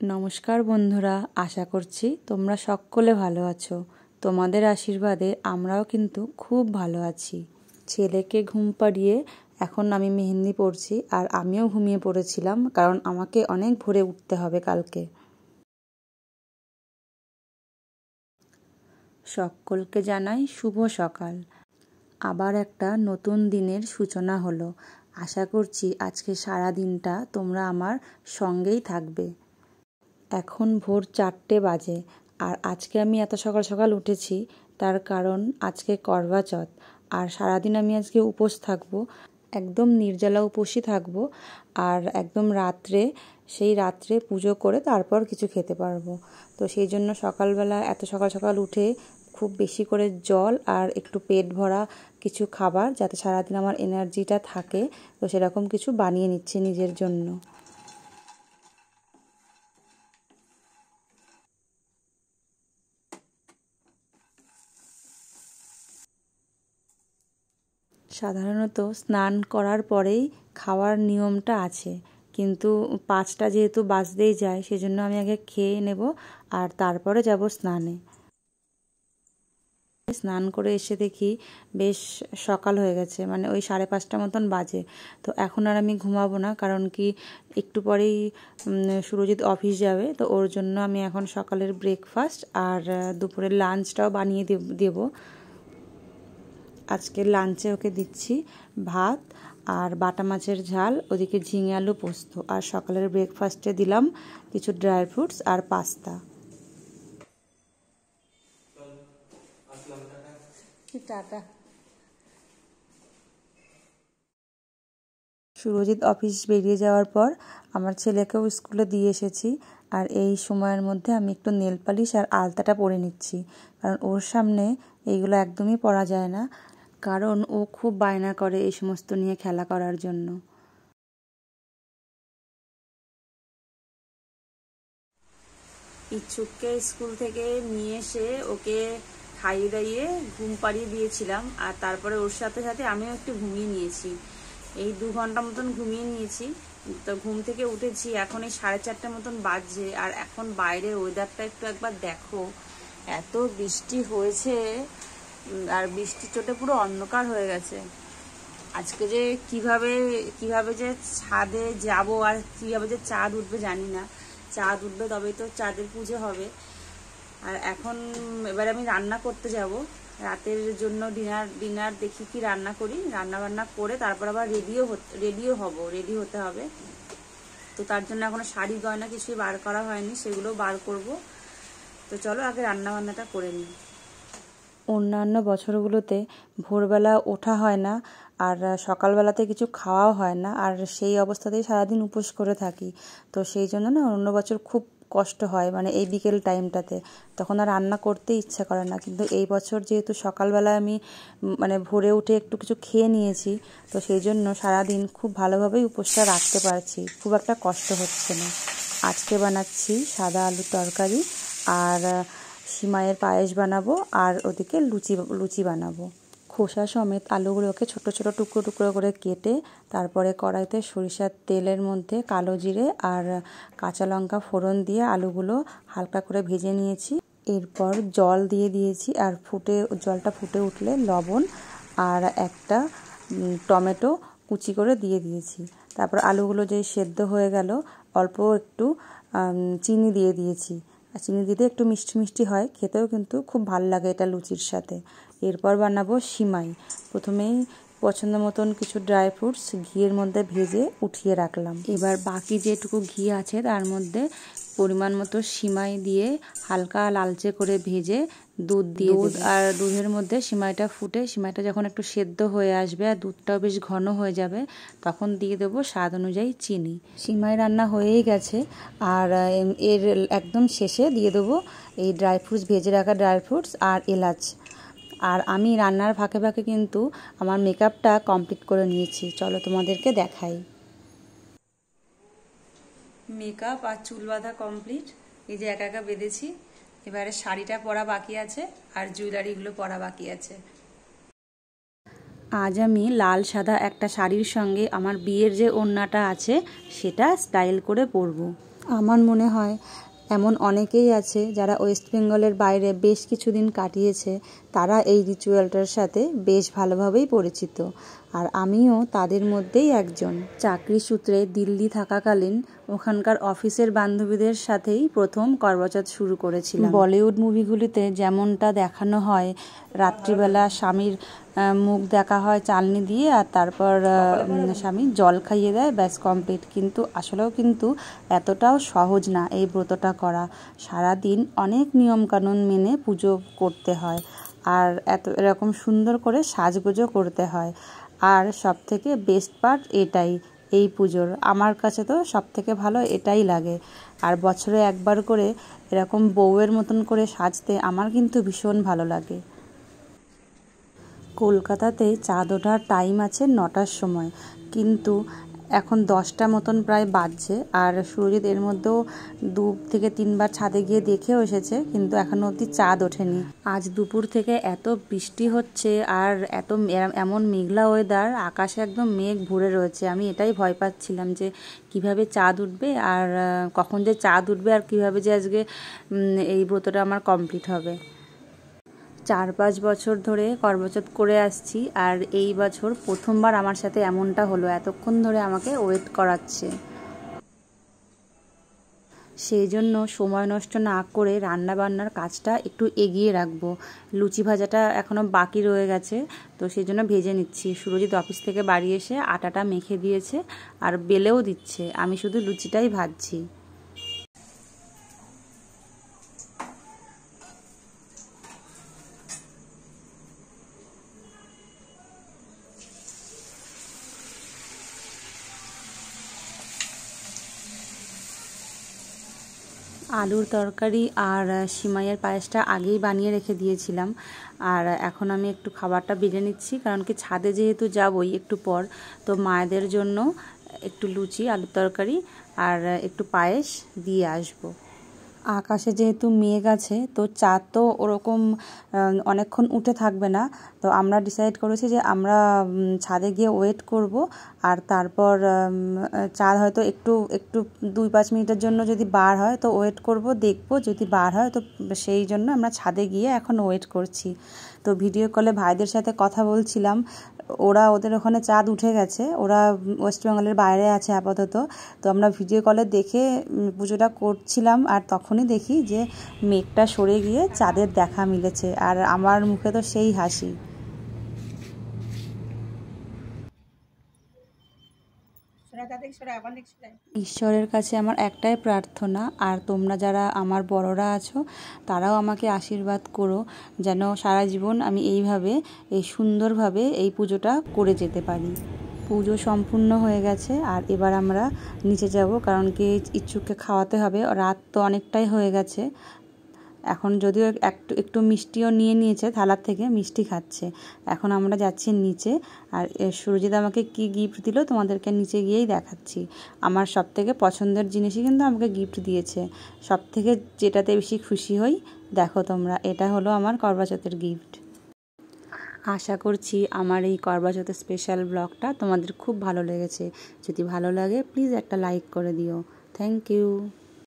নমস্কার বন্ধুরা, আশা করছি তোমরা সকলে ভালো আছো। তোমাদের আশীর্বাদে আমরাও কিন্তু খুব ভালো আছি। ছেলেকে ঘুম পাড়িয়ে এখন আমি মেহেন্দি পড়ছি, আর আমিও ঘুমিয়ে পড়েছিলাম কারণ আমাকে অনেক ভোরে উঠতে হবে কালকে। সকলকে জানাই শুভ সকাল। আবার একটা নতুন দিনের সূচনা হলো। আশা করছি আজকে সারা দিনটা তোমরা আমার সঙ্গেই থাকবে। এখন ভোর 4টে বাজে, আর আজকে আমি এত সকাল সকাল উঠেছি তার কারণ আজকে করবা চৌথ, আর সারাদিন আমি আজকে উপোস থাকবো, একদম নির্জলা উপোসই থাকবো। আর একদম সেই রাত্রে পুজো করে তারপর কিছু খেতে পারবো। তো সেই জন্য সকালবেলা এত সকাল সকাল উঠে খুব বেশি করে জল আর একটু পেট ভরা কিছু খাবার, যাতে সারাদিন আমার এনার্জিটা থাকে, তো সেরকম কিছু বানিয়ে নিচ্ছি নিজের জন্য। সাধারণত স্নান করার পরেই খাওয়ার নিয়মটা আছে, কিন্তু 5টা যেহেতু বাজতেই যায়, সেজন্য আমি আগে খেয়ে নেব আর তারপরে যাব স্নানে। স্নান করে এসে দেখি বেশ সকাল হয়ে গেছে, মানে ওই 5:30 মতন বাজে। তো এখন আর আমি ঘুমাবো না, কারণ কি একটু পরেই সুরজিৎ অফিস যাবে। তো ওর জন্য আমি এখন সকালের ব্রেকফাস্ট আর দুপুরের লাঞ্চটাও বানিয়ে দেবো। আজকে লাঞ্চে ওকে দিচ্ছি ভাত আর বাটা মাছের ঝাল, ওদিকে ঝিঙে আলু পোস্ত, আর সকালের ব্রেকফাস্টে দিলাম কিছু ড্রাই ফ্রুটস আর পাস্তা। টাটা। সুরজিৎ অফিস বেরিয়ে যাওয়ার পর আমার ছেলেকেও স্কুলে দিয়ে এসেছি, আর এই সময়ের মধ্যে আমি একটু নেল পালিশ আর আলতাটা পরে নিচ্ছি, কারণ ওর সামনে এইগুলো একদমই পরা যায় না, কারণ ও খুব বায়না করে এই সমস্ত নিয়ে খেলা করার জন্য। ইচ্ছুককে স্কুল থেকে নিয়ে এসে ওকে খাইয়ে দাইয়ে ঘুম পাড়িয়ে দিয়েছিলাম, আর তারপরে ওর সাথে সাথে আমিও একটু ঘুমিয়ে নিয়েছি। এই 2 ঘন্টা মতন ঘুমিয়ে নিয়েছি। তো ঘুম থেকে উঠেছি এখন এই 4:30 মতন বাজছে, আর এখন বাইরের ওয়েদারটা একটু একবার দেখো, এত বৃষ্টি হয়েছে, আর বৃষ্টির চোটে পুরো অন্ধকার হয়ে গেছে। আজকে যে কিভাবে যে ছাদে যাব আর কিভাবে যে চাঁদ উঠবে জানি না। চাঁদ উঠবে তবেই তো চাঁদের পুজো হবে। আর এখন এবার আমি রান্না করতে যাব রাতের জন্য। ডিনার দেখি কি রান্না করি, রান্না বান্না করে তারপর আবার রেডি হতে হবে। তো তার জন্য এখনো শাড়ি গয়না কিছুই বার করা হয়নি, সেগুলো বার করব। তো চলো আগে রান্না বান্নাটা করে নিই। অন্যান্য বছরগুলোতে ভোরবেলা ওঠা হয় না, আর সকালবেলাতে কিছু খাওয়াও হয় না, আর সেই অবস্থাতেই সারাদিন উপোস করে থাকি। তো সেই জন্য না অন্য বছর খুব কষ্ট হয়, মানে এই বিকেল টাইমটাতে তখন আর রান্না করতে ইচ্ছা করে না। কিন্তু এই বছর যেহেতু সকালবেলা আমি মানে ভোরে উঠে একটু কিছু খেয়ে নিয়েছি, তো সেই জন্য সারাদিন খুব ভালোভাবেই উপোসটা রাখতে পারছি, খুব একটা কষ্ট হচ্ছে না। আজকে বানাচ্ছি সাদা আলুর তরকারি, আর সিমাইয়ের পায়েস বানাবো, আর ওদিকে লুচি বানাবো। খোসা সমেত আলুগুলোকে ছোট ছোট টুকরো টুকরো করে কেটে তারপরে কড়াইতে সরিষার তেলের মধ্যে কালো জিরে আর কাঁচা লঙ্কা ফোড়ন দিয়ে আলুগুলো হালকা করে ভেজে নিয়েছি। এরপর জল দিয়ে দিয়েছি, আর জলটা ফুটে উঠলে লবণ আর একটা টমেটো কুচি করে দিয়ে দিয়েছি। তারপর আলুগুলো যেই সেদ্ধ হয়ে গেল, অল্প একটু চিনি দিয়ে দিয়েছি, আর চিনি দিতে একটু মিষ্টি মিষ্টি হয়, খেতেও কিন্তু খুব ভালো লাগে এটা লুচির সাথে। এরপর বানাবো সিমাই। প্রথমেই পছন্দ মতন কিছু ড্রাই ফ্রুটস ঘিয়ের মধ্যে ভেজে উঠিয়ে রাখলাম। এবার বাকি যেটুকু ঘি আছে তার মধ্যে পরিমাণ মতো সিমাই দিয়ে হালকা লালচে করে ভেজে দুধ আর দুধের মধ্যে সিমাইটা যখন একটু সেদ্ধ হয়ে আসবে আর দুধটাও বেশ ঘন হয়ে যাবে, তখন দিয়ে দেবো স্বাদ অনুযায়ী চিনি। সিমাই রান্না হয়েই গেছে, আর এর একদম শেষে দিয়ে দেবো এই ভেজে রাখা ড্রাই ফ্রুটস আর এলাচ। আর আমি রান্নার ফাঁকে ফাঁকে কিন্তু আমার মেকআপটা কমপ্লিট করে নিয়েছি, চলো তোমাদেরকে দেখাই। মেকআপ আর চুল বাঁধা কমপ্লিট, এই যে একা একা বেঁধেছি। এবারে শাড়িটা পরা বাকি আছে, আর জুয়েলারিগুলো পরা বাকি আছে। আজ আমি লাল সাদা একটা শাড়ির সঙ্গে আমার বিয়ের যে ওড়নাটা আছে সেটা স্টাইল করে পরবো। আমার মনে হয় এমন অনেকেই আছে যারা ওয়েস্ট বেঙ্গলের বাইরে বেশ কিছুদিন কাটিয়েছে, তারা এই রিচুয়ালটার সাথে বেশ ভালোভাবেই পরিচিত, আর আমিও তাদের মধ্যেই একজন। চাকরি সূত্রে দিল্লি থাকাকালীন ওখানকার অফিসের বান্ধবীদের সাথেই প্রথম করবাচৌথ শুরু করেছিলাম। বলিউড মুভিগুলিতে যেমনটা দেখানো হয়, রাত্রিবেলা স্বামীর মুখ দেখা হয় চালনি দিয়ে, আর তারপর স্বামী জল খাইয়ে দেয়, ব্যাস কমপ্লিট। কিন্তু আসলেও কিন্তু এতটাও সহজ না এই ব্রতটা করা। সারাদিন অনেক নিয়মকানুন মেনে পুজো করতে হয়, আর এরকম সুন্দর করে সাজগোজও করতে হয়। আর সবথেকে বেস্ট পার্ট এটাই এই পুজোর, আমার কাছে তো সবথেকে ভালো এটাই লাগে। আর বছরে একবার করে এরকম বউয়ের মতন করে সাজতে আমার কিন্তু ভীষণ ভালো লাগে। কলকাতাতে চাঁদ ওঠার টাইম আছে 9টার সময়, কিন্তু এখন 10টা মতন প্রায় বাজছে, আর সূর্যজিৎ এর মধ্যেও 2 থেকে 3 বার ছাদে গিয়ে দেখেও এসেছে, কিন্তু এখনো অবধি চাঁদ ওঠেনি। আজ দুপুর থেকে এত বৃষ্টি হচ্ছে আর এমন মেঘলা ওয়েদার, আকাশে একদম মেঘ ভরে রয়েছে। আমি এটাই ভয় পাচ্ছিলাম যে কিভাবে চাঁদ উঠবে, আর কখন যে চাঁদ উঠবে, আর কিভাবে যে আজকে এই ব্রতটা আমার কমপ্লিট হবে। 4-5 বছর ধরে করবাচৌথ করে আসছি, আর এই বছর প্রথমবার আমার সাথে এমনটা হলো, এতক্ষণ ধরে আমাকে ওয়েট করাচ্ছে। সেই জন্য সময় নষ্ট না করে রান্নাবান্নার কাজটা একটু এগিয়ে রাখবো। লুচি ভাজাটা এখনও বাকি রয়ে গেছে, তো সেই জন্য ভেজে নিচ্ছি। সুরজিৎ অফিস থেকে বাড়ি এসে আটাটা মেখে দিয়েছে আর বেলেও দিচ্ছে, আমি শুধু লুচিটাই ভাজছি। আলুর তরকারি আর সিমাইয়ের পায়েসটা আগেই বানিয়ে রেখে দিয়েছিলাম, আর এখন আমি একটু খাবারটা বেড়ে নিচ্ছি, কারণ কি ছাদে যেহেতু যাবই একটু পর, তো মায়েদের জন্য একটু লুচি, আলুর তরকারি আর একটু পায়েস দিয়ে আসবো। আকাশে যেহেতু মেঘ আছে, তো চাঁদ তো ওরকম অনেকক্ষণ উঠে থাকবে না, তো আমরা ডিসাইড করেছি যে আমরা ছাদে গিয়ে ওয়েট করব, আর তারপর চাঁদ হয়তো একটু 2-5 মিনিটের জন্য যদি বার হয় তো ওয়েট করব, দেখব যদি বার হয় তো সেই জন্য আমরা ছাদে গিয়ে এখন ওয়েট করছি। তো ভিডিও কলে ভাইদের সাথে কথা বলছিলাম, ওদের ওখানে চাঁদ উঠে গেছে, ওরা ওয়েস্ট বেঙ্গলের বাইরে আছে আপাতত। তো আমরা ভিডিও কলে দেখে পুজোটা করছিলাম, আর তখনই দেখি যে মেঘটা সরে গিয়ে চাঁদের দেখা মিলেছে, আর আমার মুখে তো সেই হাসি। ঈশ্বরের কাছে আমার একটাই প্রার্থনা, আর তোমরা যারা আমার বড়রা আছো তারাও আমাকে আশীর্বাদ করো, যেন সারা জীবন আমি এই সুন্দরভাবে এই পুজোটা করে যেতে পারি। পুজো সম্পূর্ণ হয়ে গেছে, আর এবার আমরা নিচে যাব, কারণ কি ইচ্ছুককে খাওয়াতে হবে, রাত তো অনেকটাই হয়ে গেছে। এখন যদিও একটু মিষ্টিও নিয়ে নিয়েছে থালার থেকে, মিষ্টি খাচ্ছে। এখন আমরা যাচ্ছি নিচে, আর সুরজিৎ আমাকে কি গিফট দিল তোমাদেরকে নিচে গিয়েই দেখাচ্ছি। আমার সবথেকে পছন্দের জিনিসই কিন্তু আমাকে গিফট দিয়েছে, সবথেকে যেটাতে বেশি খুশি হই দেখো তোমরা, এটা হলো আমার করবাচৌথের গিফট। আশা করছি আমার এই করবাচৌথের স্পেশাল ব্লগটা তোমাদের খুব ভালো লেগেছে। যদি ভালো লাগে প্লিজ একটা লাইক করে দিও। Thank you.